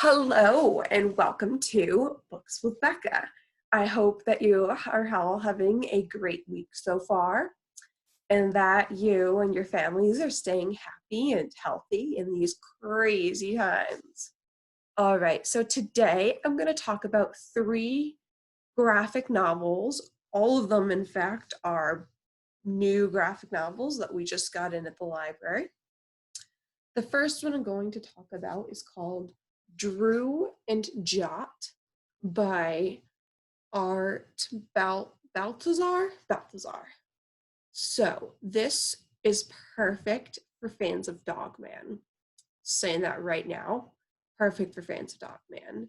Hello and welcome to Books with Becca. I hope that you are all having a great week so far and that you and your families are staying happy and healthy in these crazy times. All right, so today I'm going to talk about three graphic novels. All of them, in fact, are new graphic novels that we just got in at the library. The first one I'm going to talk about is called Drew and Jot by Art Baltazar. So this is perfect for fans of Dogman. Saying that right now, perfect for fans of Dogman.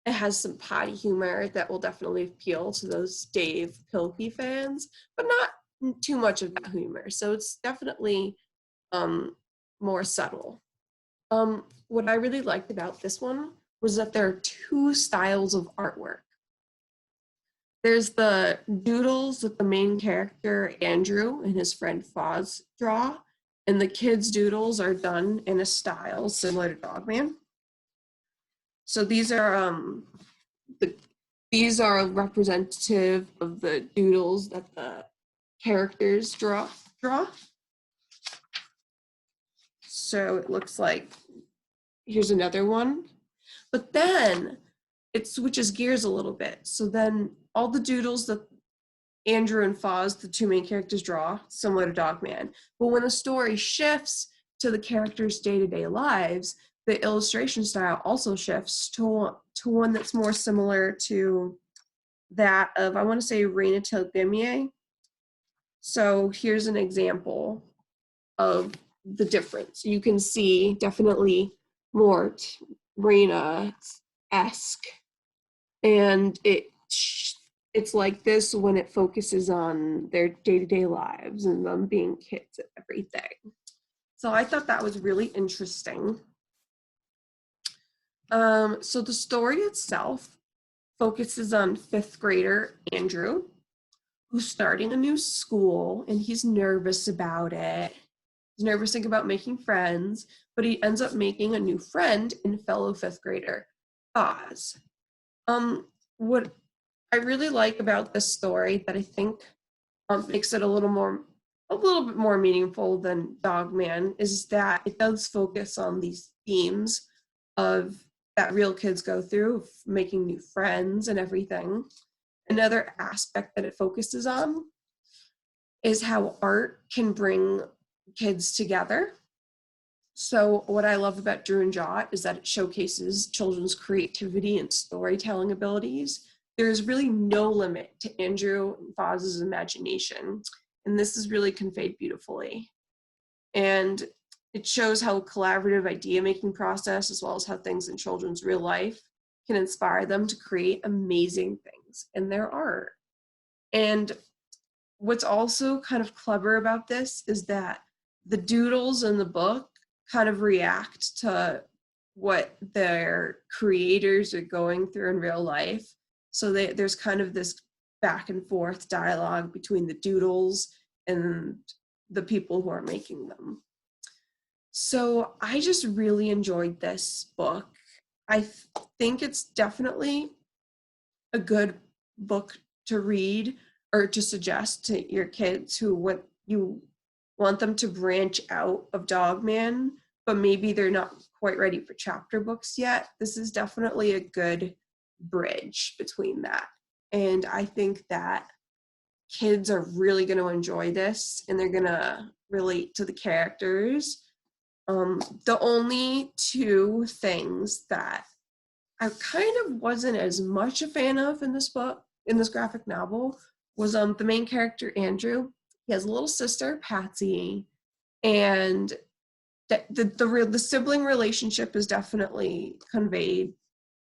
It has some potty humor that will definitely appeal to those Dave Pilkey fans, but not too much of that humor. So it's definitely more subtle. What I really liked about this one was that there are two styles of artwork. There's the doodles that the main character, Andrew, and his friend Foz draw, and the kids' doodles are done in a style similar to Dogman. So these are representative of the doodles that the characters draw. So it looks like, here's another one. But then it switches gears a little bit. So then all the doodles that Andrew and Foz, the two main characters, draw, similar to Dogman. But when the story shifts to the characters' day-to-day lives, the illustration style also shifts to one that's more similar to that of, I want to say, Raina Telgemeier. So here's an example of the difference. You can see definitely more Raina-esque, and it's like this when it focuses on their day-to-day lives and them being kids and everything. So I thought that was really interesting. So the story itself focuses on fifth grader Andrew, who's starting a new school, and he's nervous about it. He's nervous thinking about making friends, but he ends up making a new friend in fellow fifth grader Oz. What I really like about this story that I think makes it a little bit more meaningful than Dogman is that it does focus on these themes of that real kids go through, making new friends and everything. Another aspect that it focuses on is how art can bring kids together. So what I love about Drew and Jot is that it showcases children's creativity and storytelling abilities. There's really no limit to Andrew and Foz's imagination, and this is really conveyed beautifully. And it shows how a collaborative idea-making process, as well as how things in children's real life can inspire them to create amazing things in their art. And what's also kind of clever about this is that the doodles in the book kind of react to what their creators are going through in real life. So there's kind of this back and forth dialogue between the doodles and the people who are making them. So I just really enjoyed this book. I think it's definitely a good book to read or to suggest to your kids who you want them to branch out of Dogman, but maybe they're not quite ready for chapter books yet. This is definitely a good bridge between that. And I think that kids are really going to enjoy this and they're going to relate to the characters. The only two things that I kind of wasn't as much a fan of in this book, in this graphic novel, was the main character, Andrew. He has a little sister, Patsy, and the sibling relationship is definitely conveyed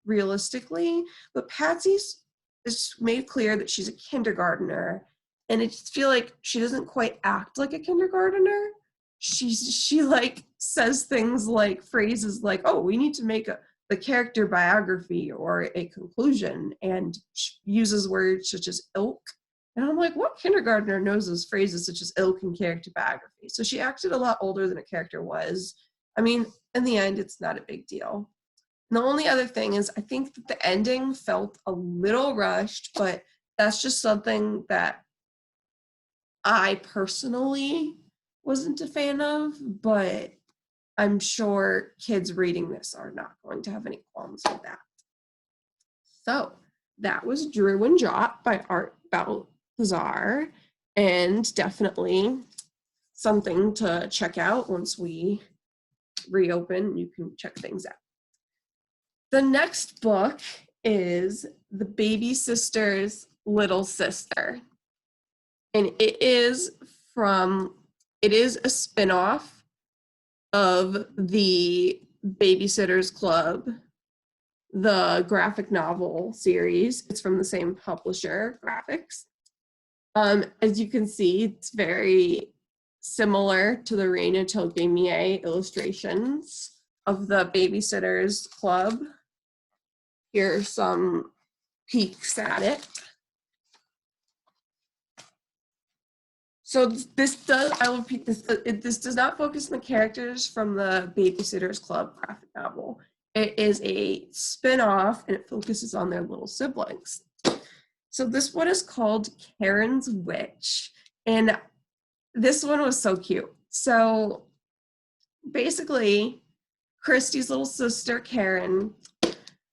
realistically, but Patsy's is made clear that she's a kindergartner, and I just feel like she doesn't quite act like a kindergartner. She like says things like phrases like, "Oh, we need to make the character biography or a conclusion," and she uses words such as ilk. And I'm like, what kindergartner knows those phrases such as ilk and character biography? So she acted a lot older than a character was. I mean, in the end, it's not a big deal. And the only other thing is I think that the ending felt a little rushed, but that's just something that I personally wasn't a fan of, but I'm sure kids reading this are not going to have any qualms with that. So that was Drew and Jot by Art Balthazar, and definitely something to check out once we reopen. You can check things out. The next book is The Baby Sister's Little Sister. And it is a spin-off of the Babysitters Club, the graphic novel series. It's from the same publisher, Graphics. As you can see, it's very similar to the Raina Telgemeier illustrations of the Babysitters Club. Here are some peeks at it. So this does, I will repeat this, this does not focus on the characters from the Babysitters Club graphic novel. It is a spin-off and it focuses on their little siblings. So this one is called Karen's Witch, and this one was so cute. So basically, Christy's little sister, Karen,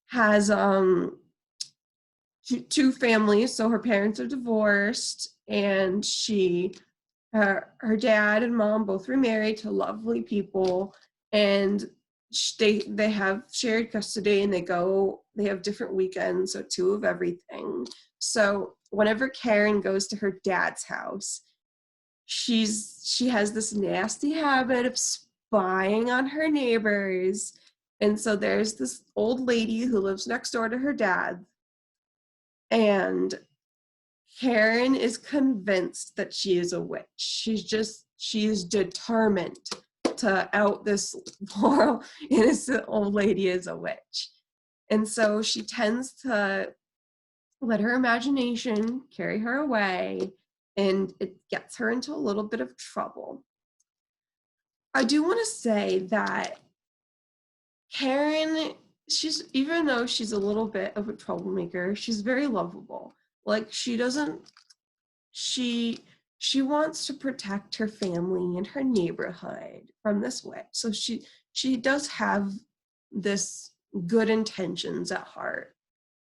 has two families. So her parents are divorced, and her dad and mom both remarried to lovely people, and they have shared custody, and they have different weekends, so two of everything. So whenever Karen goes to her dad's house, she has this nasty habit of spying on her neighbors. And so there's this old lady who lives next door to her dad, and Karen is convinced that she is a witch. She is determined to out this poor innocent old lady as a witch. And so she tends to let her imagination carry her away, and it gets her into a little bit of trouble. I do want to say that Karen, even though she's a little bit of a troublemaker, she's very lovable. Like she wants to protect her family and her neighborhood from this witch. So she does have this good intentions at heart,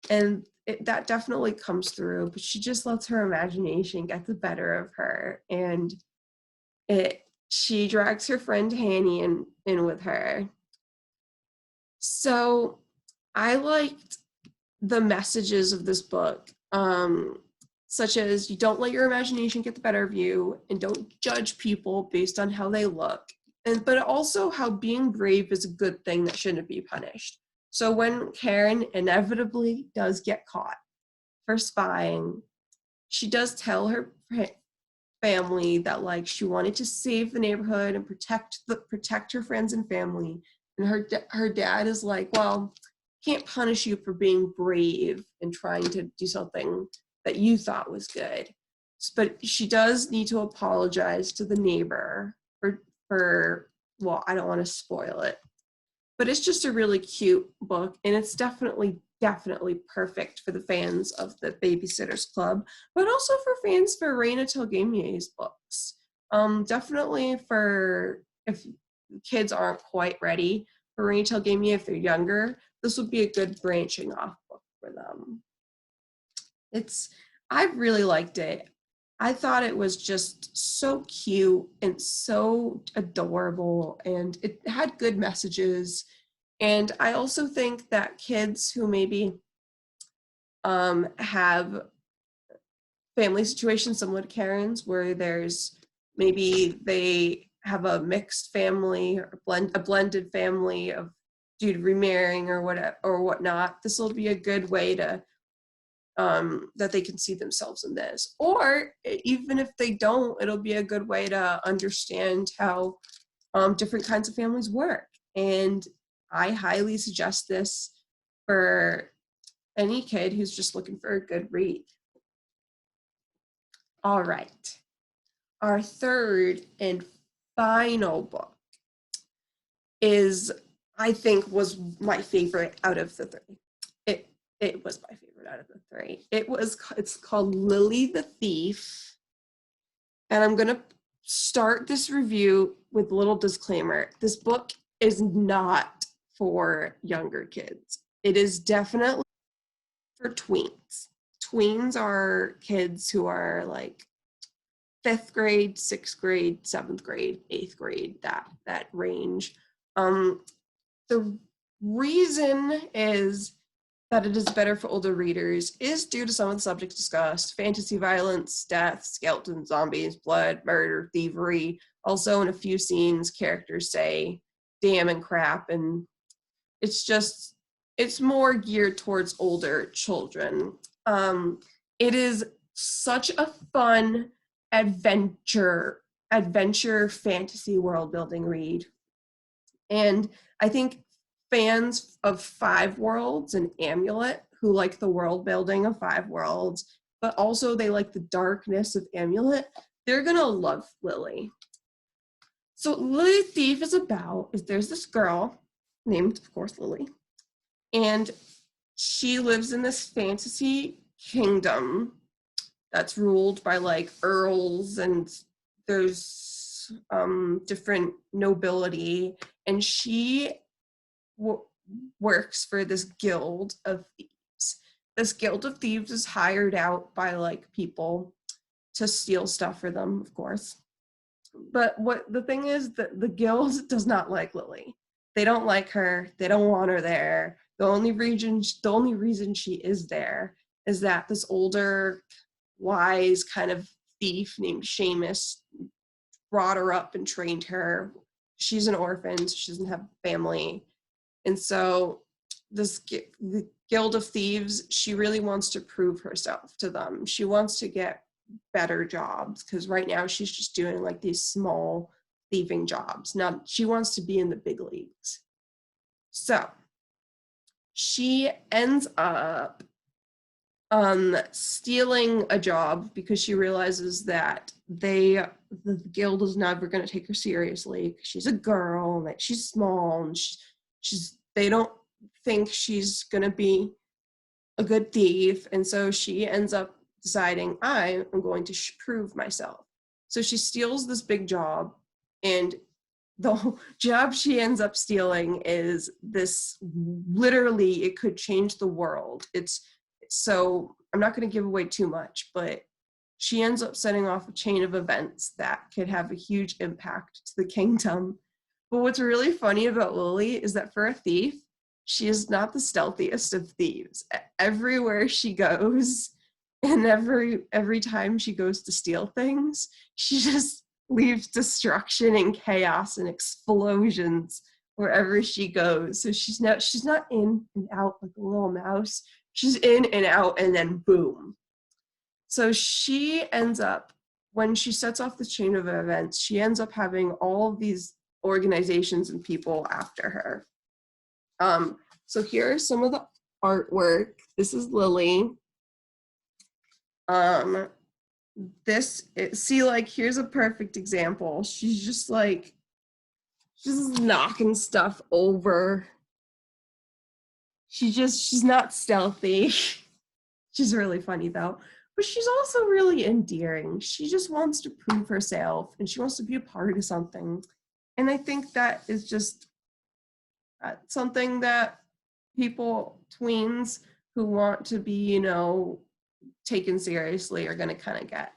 and that definitely comes through. But she just lets her imagination get the better of her, and she drags her friend Hanny in with her. So I liked the messages of this book, such as you don't let your imagination get the better of you, and don't judge people based on how they look, but also how being brave is a good thing that shouldn't be punished. So when Karen inevitably does get caught for spying, she does tell her family that like she wanted to save the neighborhood and protect her friends and family. And her dad is like, well, can't punish you for being brave and trying to do something that you thought was good. But she does need to apologize to the neighbor for well, I don't want to spoil it. But it's just a really cute book, and it's definitely perfect for the fans of the Babysitters Club, but also for fans for Raina Telgemeier's books. Definitely for if kids aren't quite ready for Raina Telgemeier, if they're younger, this would be a good branching off book for them. I really liked it. I thought it was just so cute and so adorable, and it had good messages. And I also think that kids who maybe have family situations similar to Karen's, where there's maybe they have a mixed family or a blended family of due to remarrying or whatnot, this will be a good way to that they can see themselves in this. Or even if they don't, it'll be a good way to understand how different kinds of families work. And I highly suggest this for any kid who's just looking for a good read. All right. Our third and final book is, I think was my favorite out of the three. It was my favorite out of the three. It's called Lily the Thief. And I'm gonna start this review with a little disclaimer. This book is not for younger kids. It is definitely for tweens. Tweens are kids who are like 5th grade, 6th grade, 7th grade, 8th grade, that range. The reason is that it is better for older readers is due to some of the subjects discussed: fantasy violence, death, skeletons, zombies, blood, murder, thievery. Also, in a few scenes, characters say damn and crap, and it's more geared towards older children. It is such a fun adventure fantasy world building read. And I think fans of Five Worlds and Amulet, who like the world building of Five Worlds, but also they like the darkness of Amulet, they're gonna love Lily. So Lily the Thief is there's this girl named, of course, Lily, and she lives in this fantasy kingdom that's ruled by like earls, and there's different nobility, and she works for this guild of thieves. This guild of thieves is hired out by like people to steal stuff for them, of course. But what the thing is that the guild does not like Lily. They don't like her. They don't want her there. The only reason she is there is that this older, wise kind of thief named Seamus brought her up and trained her. She's an orphan, so she doesn't have a family. And so the Guild of Thieves, she really wants to prove herself to them. She wants to get better jobs, because right now she's just doing like these small thieving jobs. Now she wants to be in the big leagues. So she ends up stealing a job because she realizes that the guild is never going to take her seriously. She's a girl, and that she's small, and they don't think she's going to be a good thief. And so she ends up deciding, I am going to prove myself. So she steals this big job, and the job she ends up stealing is this, literally, it could change the world. So I'm not going to give away too much, but she ends up setting off a chain of events that could have a huge impact to the kingdom. But what's really funny about Lily is that for a thief, she is not the stealthiest of thieves. Everywhere she goes, and every time she goes to steal things, she just leaves destruction and chaos and explosions wherever she goes. So she's not in and out like a little mouse. She's in and out, and then boom. So she ends up, when she sets off the chain of events, she ends up having all of these organizations and people after her. So here are some of the artwork. This is Lily. Here's a perfect example. She's just knocking stuff over. She's not stealthy. She's really funny though, but she's also really endearing. She just wants to prove herself, and she wants to be a part of something. And I think that is just something that tweens who want to be, taken seriously are going to kind of get.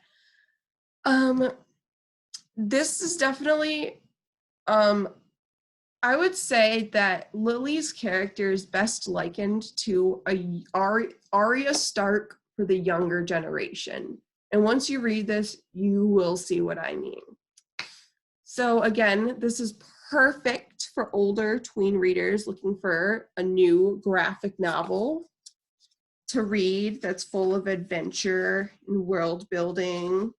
This is definitely, I would say that Lily's character is best likened to Arya Stark for the younger generation. And once you read this, you will see what I mean. So again, this is perfect for older tween readers looking for a new graphic novel to read that's full of adventure and world building.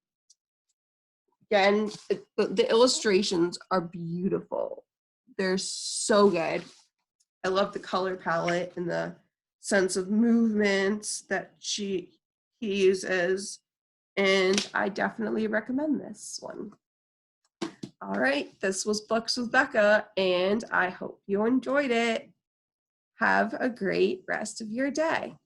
Again, the illustrations are beautiful. They're so good. I love the color palette and the sense of movement that he uses, and I definitely recommend this one. All right, this was Books with Becca, and I hope you enjoyed it. Have a great rest of your day.